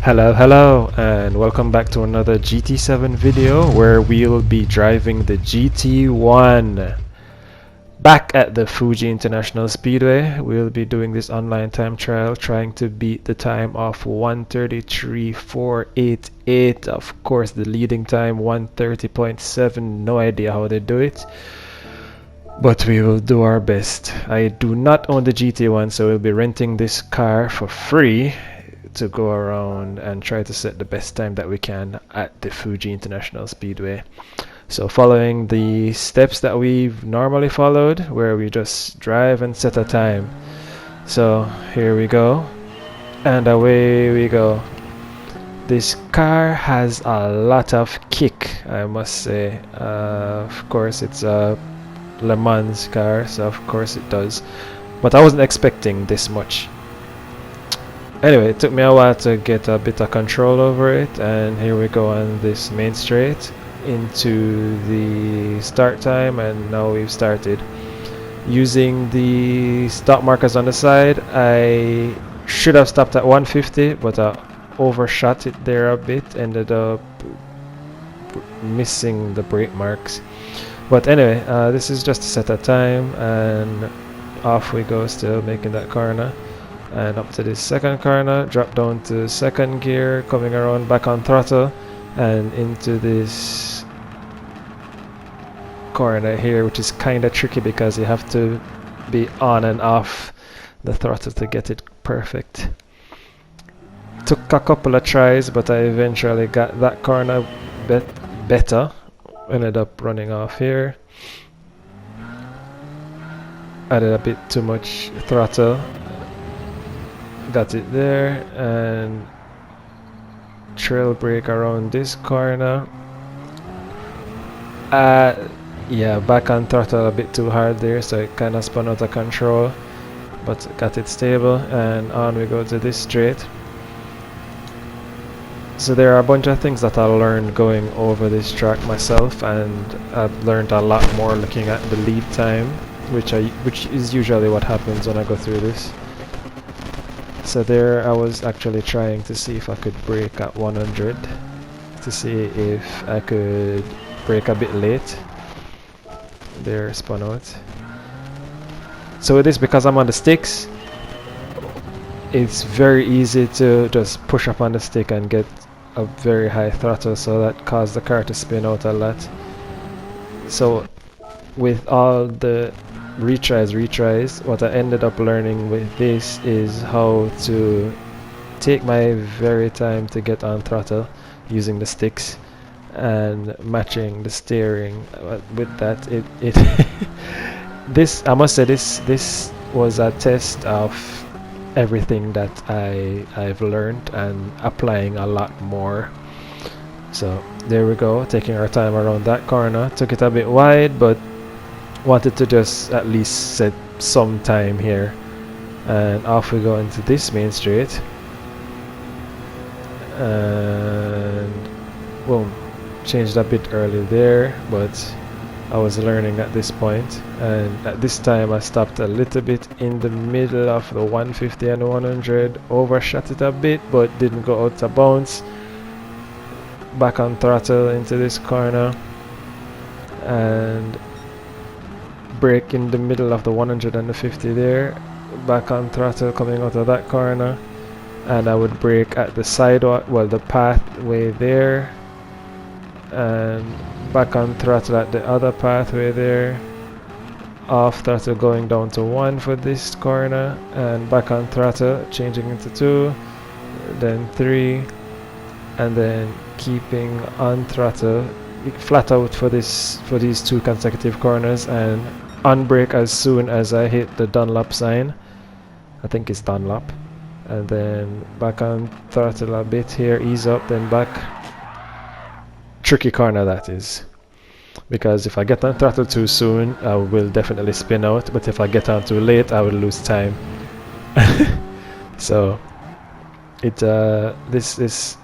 Hello, and welcome back to another GT7 video where we'll be driving the GT1. Back at the Fuji International Speedway, we'll be doing this online time trial, trying to beat the time of 1:33.488. Of course, the leading time 1:30.7. No idea how they do it, but we will do our best. I do not own the GT1, so we'll be renting this car for free to go around and try to set the best time that we can at the Fuji International Speedway. So following the steps that we've normally followed, where we just drive and set a time. So here we go, and away we go. This car has a lot of kick, I must say. Of course it's a Le Mans car, so of course it does, but I wasn't expecting this much. Anyway, it took me a while to get a bit of control over it, and here we go on this main straight into the start time, and now we've started. Using the stop markers on the side, I should have stopped at 150, but I overshot it there a bit, ended up missing the brake marks. But anyway, this is just to set a time, and off we go, still making that corner. And up to this second corner, drop down to second gear, coming around back on throttle, and into this corner here, which is kind of tricky because you have to be on and off the throttle to get it perfect. Took a couple of tries, but I eventually got that corner better. Ended up running off here. Added a bit too much throttle. Got it there, and trail brake around this corner. Yeah, back on throttle a bit too hard there, so it kind of spun out of control, but got it stable, and on we go to this straight. So there are a bunch of things that I learned going over this track myself, and I've learned a lot more looking at the lead time, which is usually what happens when I go through this. So there I was actually trying to see if I could brake at 100 to see if I could brake a bit late. There, spun out. So with this, because I'm on the sticks, it's very easy to just push up on the stick and get a very high throttle, so that caused the car to spin out a lot. So with all the retries, what I ended up learning with this is how to take my very time to get on throttle using the sticks and matching the steering. With that, it this, I must say, this was a test of everything that I've learned and applying a lot more. So there we go, taking our time around that corner. Took it a bit wide, but wanted to just at least set some time here, and off we go into this main straight, and boom, changed a bit early there, but I was learning at this point, and at this time I stopped a little bit in the middle of the 150 and 100, overshot it a bit but didn't go out of bounds. Back on throttle into this corner, and brake in the middle of the 100 and the 50 there, back on throttle coming out of that corner, and I would brake at the sidewalk, well, the pathway there, and back on throttle at the other pathway there, off throttle going down to 1 for this corner, and back on throttle changing into 2, then 3, and then keeping on throttle flat out for these 2 consecutive corners, and on brake as soon as I hit the Dunlop sign. I think it's Dunlop. And then back on throttle a bit here, ease up, then back. Tricky corner that is, because if I get on throttle too soon I will definitely spin out, but if I get on too late I will lose time. So it this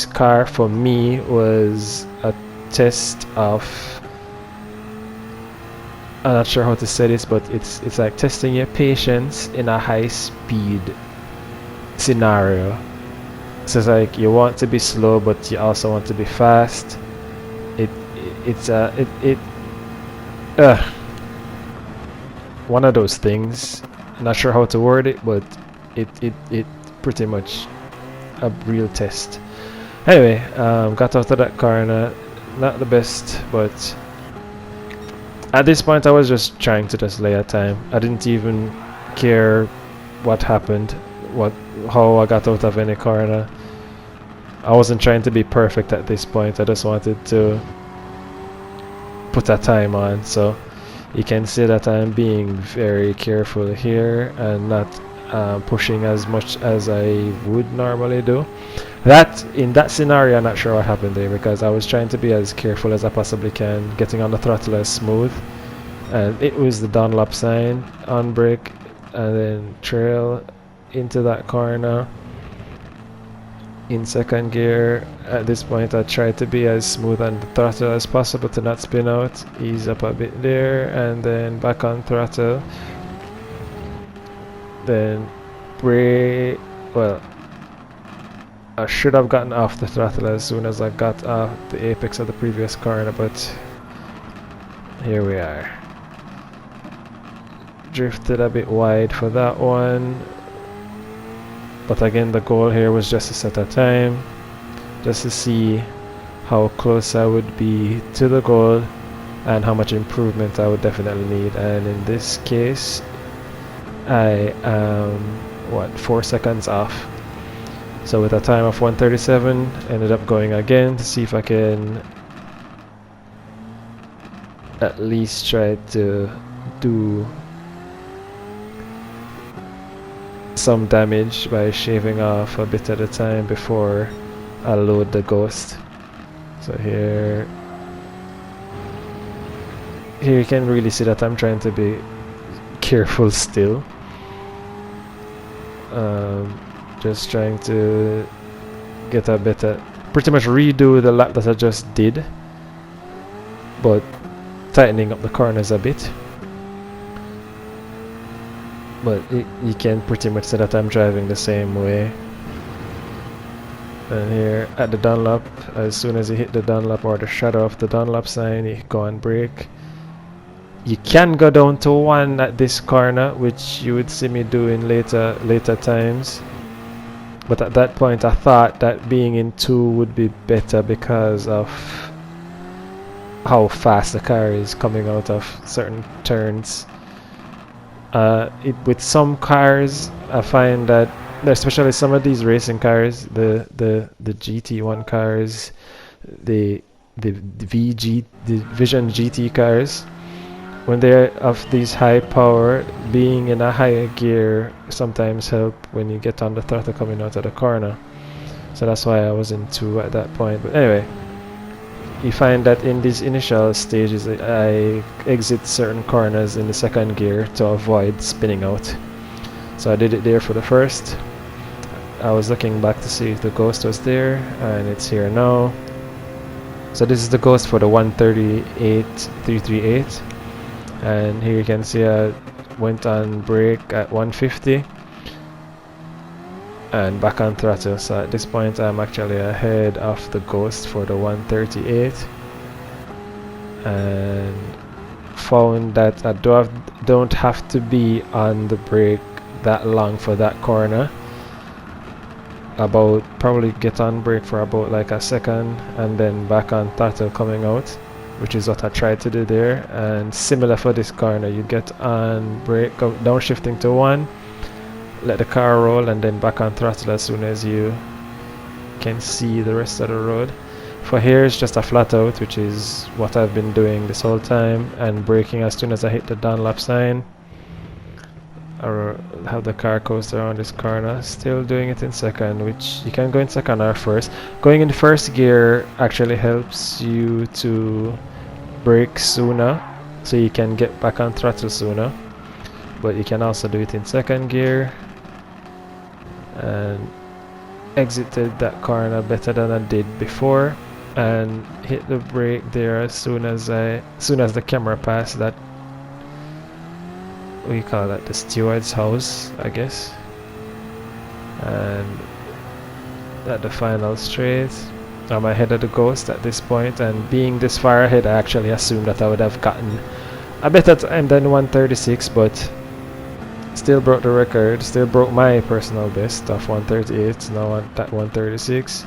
car for me was a test of, I'm not sure how to say this, but it's like testing your patience in a high speed scenario. So it's like you want to be slow, but you also want to be fast. It's one of those things. Not sure how to word it, but it pretty much a real test. Anyway, got out of that corner. Not the best, but at this point I was just trying to just lay a time. I didn't even care what happened, how I got out of any corner. I wasn't trying to be perfect at this point. I just wanted to put a time on. So you can see that I'm being very careful here and not pushing as much as I would normally do. That in that scenario, I'm not sure what happened there, because I was trying to be as careful as I possibly can, getting on the throttle as smooth, and it was the Dunlop sign on brake, and then trail into that corner in second gear. At this point I tried to be as smooth on the throttle as possible to not spin out, ease up a bit there, and then back on throttle, then brake. Well, I should have gotten off the throttle as soon as I got off the apex of the previous corner, but here we are. Drifted a bit wide for that one, but again the goal here was just to set a time, just to see how close I would be to the goal and how much improvement I would definitely need. And in this case I am 4 seconds off. So with a time of 1:37, ended up going again to see if I can at least try to do some damage by shaving off a bit at a time before I load the ghost. So here you can really see that I'm trying to be careful still. Just trying to get a better, pretty much redo the lap that I just did, but tightening up the corners a bit. But you can pretty much say that I'm driving the same way. And here at the Dunlop, as soon as you hit the Dunlop or the shadow of the Dunlop sign, you go and brake. You can go down to 1 at this corner, which you would see me doing later times. But at that point I thought that being in 2 would be better because of how fast the car is coming out of certain turns. With some cars I find that, especially some of these racing cars, the GT1 cars, the Vision GT cars, when they're of these high power, being in a higher gear sometimes help when you get on the throttle coming out of the corner. So that's why I was in 2 at that point. But anyway, you find that in these initial stages I exit certain corners in the second gear to avoid spinning out. So I did it there for the first. I was looking back to see if the ghost was there, and it's here now. So this is the ghost for the 138.338. And here you can see I went on brake at 150 and back on throttle. So at this point I'm actually ahead of the ghost for the 138, and found that I don't have to be on the brake that long for that corner. Probably get on brake for about like a second and then back on throttle coming out, which is what I tried to do there. And similar for this corner, you get on brake, go downshifting to 1, let the car roll, and then back on throttle as soon as you can see the rest of the road. For here it's just a flat out, which is what I've been doing this whole time, and braking as soon as I hit the Dunlop sign, or have the car coast around this corner. Still doing it in second, which you can go in second or first. Going in first gear actually helps you to brake sooner, so you can get back on throttle sooner, but you can also do it in second gear. And exited that corner better than I did before, and hit the brake there as soon as the camera passed that, we call that the steward's house, I guess. And at the final straight. I'm ahead of the Ghost at this point, and being this far ahead, I actually assumed that I would have gotten a better time than 136, but still broke the record, still broke my personal best of 138, now at 136.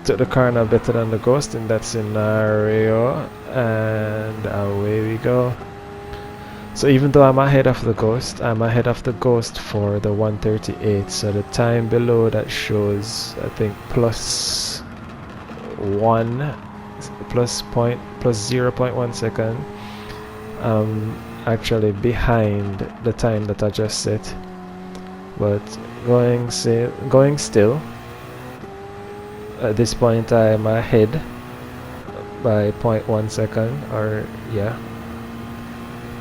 Took the corner better than the Ghost in that scenario, and away we go. So even though I'm ahead of the Ghost, I'm ahead of the Ghost for the 138, so the time below that shows, I think, plus 0.1 second. Actually behind the time that I just set, but going still. At this point I'm ahead by 0.1 second, or yeah,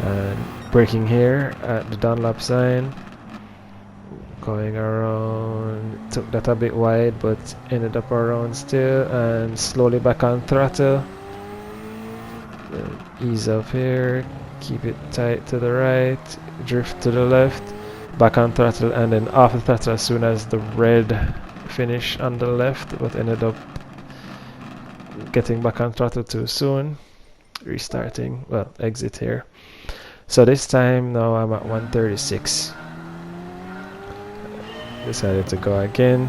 and braking here at the Dunlop sign, going around, took that a bit wide but ended up around still, and slowly back on throttle. Ease up here, keep it tight to the right, drift to the left, back on throttle, and then off the throttle as soon as the red finish on the left, but ended up getting back on throttle too soon, restarting, well, exit here. So this time now I'm at 136. Decided to go again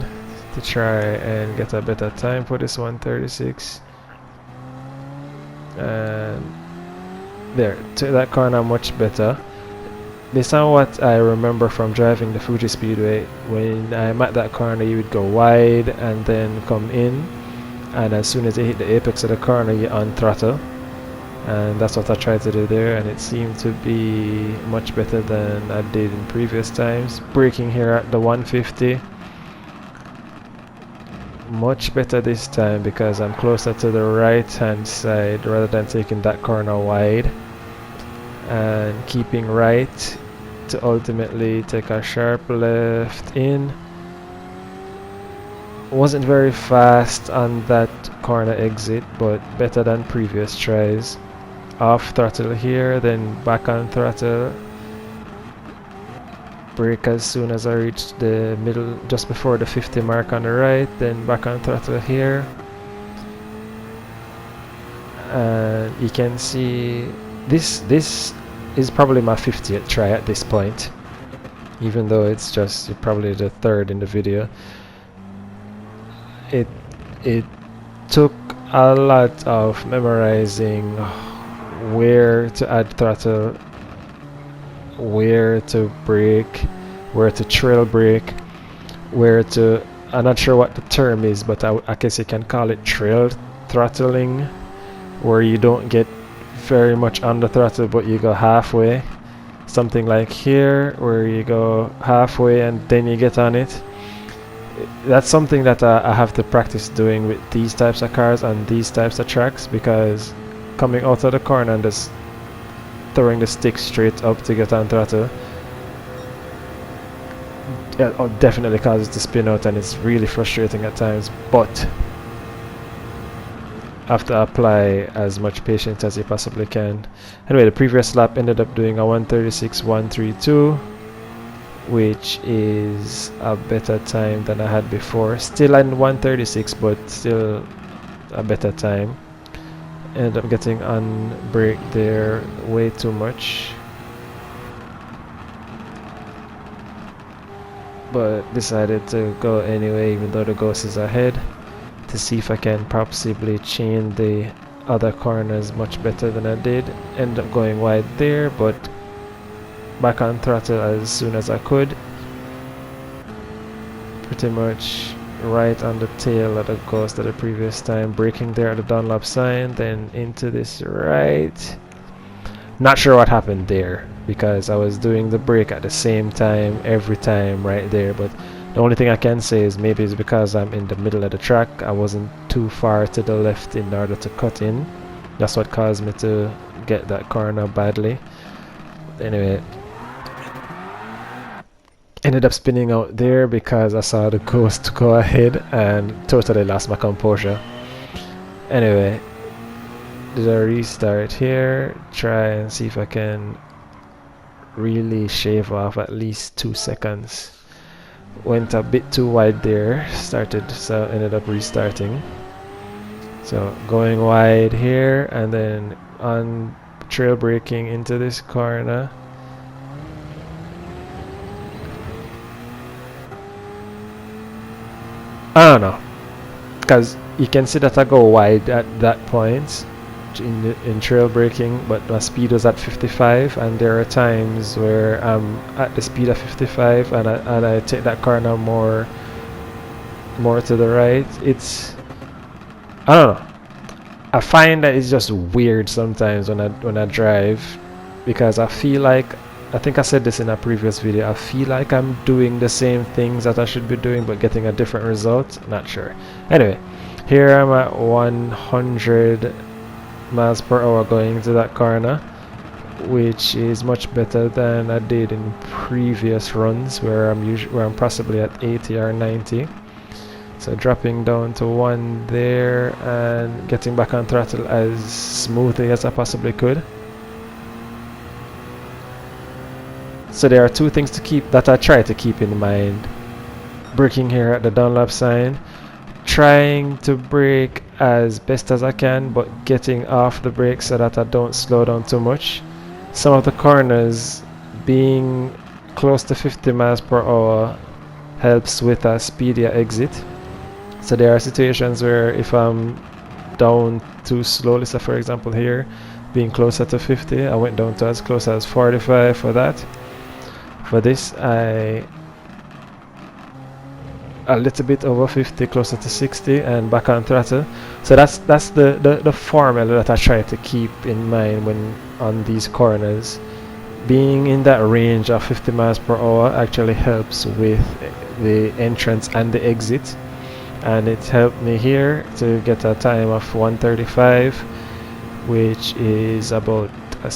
to try and get a better time for this 136. And there, to that corner much better. Based on what I remember from driving the Fuji Speedway, when I'm at that corner you would go wide and then come in, and as soon as you hit the apex of the corner you on throttle, and that's what I tried to do there, and it seemed to be much better than I did in previous times. Braking here at the 150, much better this time because I'm closer to the right hand side rather than taking that corner wide and keeping right to ultimately take a sharp left in. Wasn't very fast on that corner exit, but better than previous tries. Off throttle here, then back on throttle. Brake as soon as I reach the middle, just before the 50 mark on the right, then back on throttle here. And you can see this is probably my 50th try at this point, even though it's just probably the third in the video. It took a lot of memorizing where to add throttle, where to brake, where to trail brake, where to, I'm not sure what the term is, but I guess you can call it trail throttling, where you don't get very much on the throttle but you go halfway. Something like here, where you go halfway and then you get on it. That's something that I have to practice doing with these types of cars on these types of tracks, because coming out of the corner and just throwing the stick straight up to get on throttle, it definitely causes the spin out, and it's really frustrating at times, but have to apply as much patience as you possibly can. Anyway, the previous lap ended up doing a 136.132, which is a better time than I had before. Still in 136, but still a better time. Ended up getting on brake there way too much, but decided to go anyway, even though the Ghost is ahead, to see if I can possibly chain the other corners much better than I did. Ended up going wide there, but back on throttle as soon as I could. Pretty much right on the tail of the Ghost at the previous time, braking there at the Dunlop sign, then into this right. Not sure what happened there, because I was doing the brake at the same time every time right there, but the only thing I can say is maybe it's because I'm in the middle of the track. I wasn't too far to the left in order to cut in. That's what caused me to get that corner badly. Anyway, ended up spinning out there because I saw the Ghost go ahead and totally lost my composure. Anyway, did a restart here, try and see if I can really shave off at least 2 seconds. Went a bit too wide there, so ended up restarting. So going wide here and then on trail braking into this corner. I don't know, because you can see that I go wide at that point in trail braking, but my speed was at 55, and there are times where I'm at the speed of 55 and I take that corner more to the right. I don't know. I find that it's just weird sometimes when I drive, because I feel like, I think I said this in a previous video, I feel like I'm doing the same things that I should be doing but getting a different result. Not sure. Anyway, here I'm at 100 miles per hour going into that corner, which is much better than I did in previous runs where I'm possibly at 80 or 90. So dropping down to 1 there and getting back on throttle as smoothly as I possibly could. So there are 2 things that I try to keep in mind. Braking here at the Dunlop sign, trying to brake as best as I can, but getting off the brake so that I don't slow down too much. Some of the corners being close to 50 miles per hour helps with a speedier exit. So there are situations where if I'm down too slowly, so for example here, being closer to 50, I went down to as close as 45 for that. For this, a little bit over 50, closer to 60, and back on throttle. So that's the formula that I try to keep in mind when on these corners. Being in that range of 50 miles per hour actually helps with the entrance and the exit, and it helped me here to get a time of 1:35, which is about a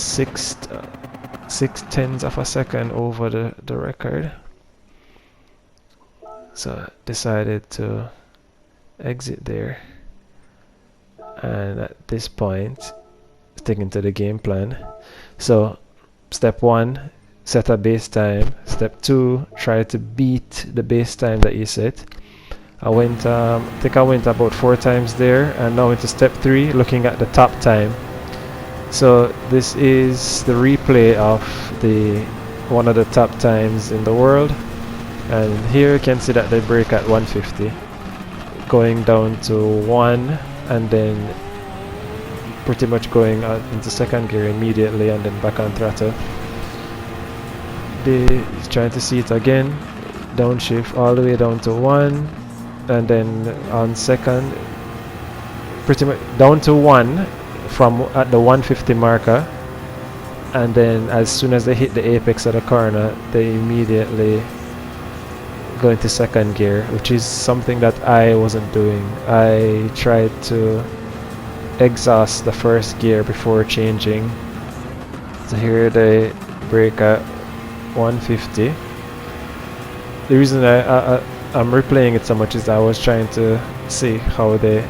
6/10 of a second over the record. So decided to exit there, and at this point sticking to the game plan. So step 1, set a base time. Step 2, try to beat the base time that you set. I think I went about 4 times there, and now into step 3, looking at the top time. So this is the replay of one of the top times in the world, and here you can see that they brake at 150, going down to 1, and then pretty much going into second gear immediately, and then back on throttle. He's trying to see it again, downshift all the way down to 1, and then on second, pretty much down to 1 from at the 150 marker, and then as soon as they hit the apex of the corner, they immediately go into second gear, which is something that I wasn't doing. I tried to exhaust the first gear before changing. So here they brake at 150. The reason I'm replaying it so much is I was trying to see how they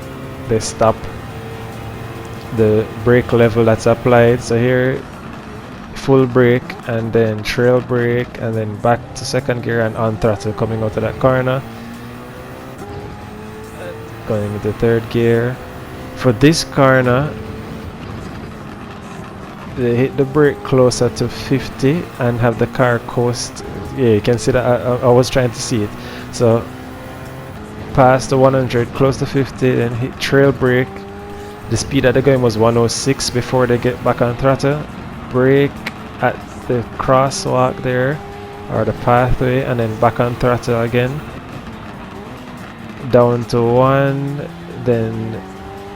stop the brake level that's applied. So here, full brake and then trail brake and then back to second gear and on throttle coming out of that corner, going into third gear. For this corner, they hit the brake closer to 50 and have the car coast. Yeah, you can see that I was trying to see it. So past the 100, close to 50, then hit trail brake. The speed that they're going was 106 before they get back on throttle. Brake at the crosswalk there, or the pathway, and then back on throttle again. Down to 1, then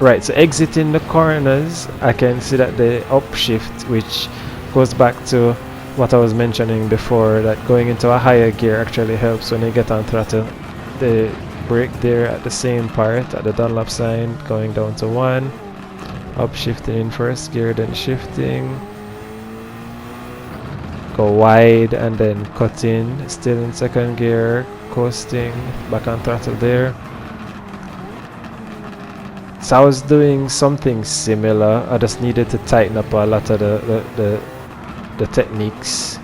right. So exiting the corners, I can see that the upshift, which goes back to what I was mentioning before, that going into a higher gear actually helps when you get on throttle. The brake there at the same part at the Dunlop sign, going down to 1, upshifting in first gear, then shifting, go wide and then cut in, still in second gear, coasting, back on throttle there. So I was doing something similar. I just needed to tighten up a lot of the techniques.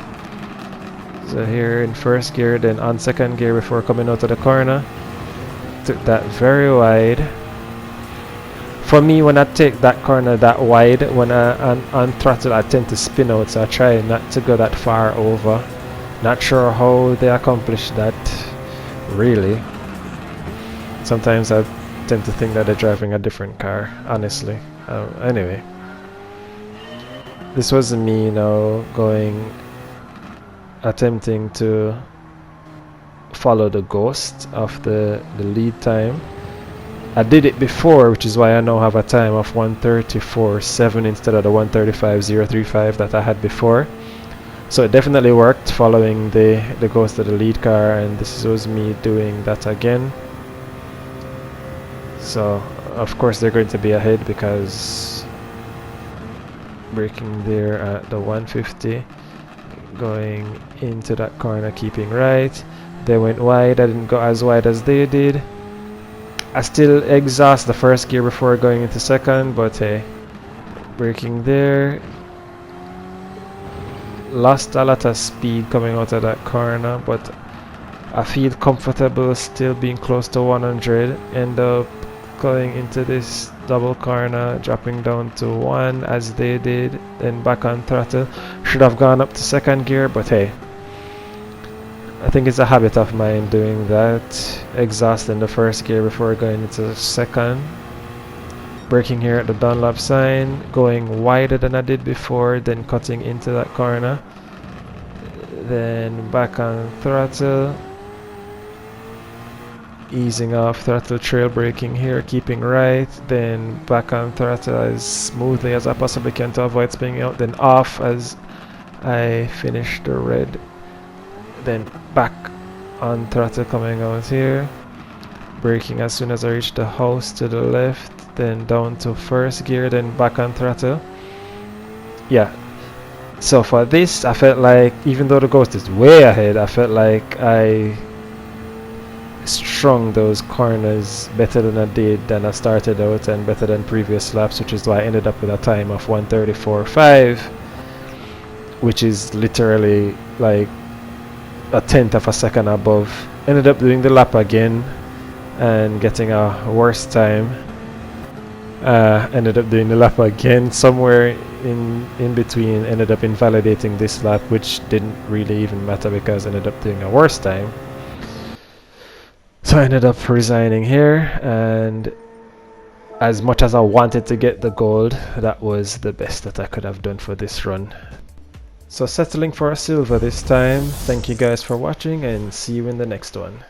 So here in first gear, then on second gear before coming out of the corner. Took that very wide. For me, when I take that corner that wide, when on throttle, I tend to spin out, so I try not to go that far over. Not sure how they accomplish that, really. Sometimes I tend to think that they're driving a different car, honestly. Anyway. This was me now attempting to follow the ghost of the lead time. I did it before, which is why I now have a time of 1:34.7 instead of the 1:35.035 that I had before. So it definitely worked following the ghost of the lead car, and this was me doing that again. So of course they're going to be ahead because braking there at the 150, going into that corner, keeping right. They went wide. I didn't go as wide as they did. I still exhaust the first gear before going into second, but hey, braking there. Lost a lot of speed coming out of that corner, but I feel comfortable still being close to 100. End up going into this double corner, dropping down to 1 as they did, then back on throttle. Should have gone up to second gear, but hey, I think it's a habit of mine doing that, exhausting the first gear before going into second. Braking here at the Dunlop sign, going wider than I did before, then cutting into that corner. Then back on throttle, easing off throttle, trail braking here, keeping right, then back on throttle as smoothly as I possibly can to avoid spinning out, then off as I finish the red. Then back on throttle coming out here, braking as soon as I reach the house to the left, then down to first gear, then back on throttle. Yeah, so for this I felt like, even though the ghost is way ahead, I felt like I strung those corners better than I did than I started out, and better than previous laps, which is why I ended up with a time of 1:34.5, which is literally like a tenth of a second above. Ended up doing the lap again and getting a worse time. Ended up doing the lap again somewhere in between. Ended up invalidating this lap, which didn't really even matter because I ended up doing a worse time. So I ended up resigning here, and as much as I wanted to get the gold, that was the best that I could have done for this run. So settling for a silver this time. Thank you guys for watching, and see you in the next one.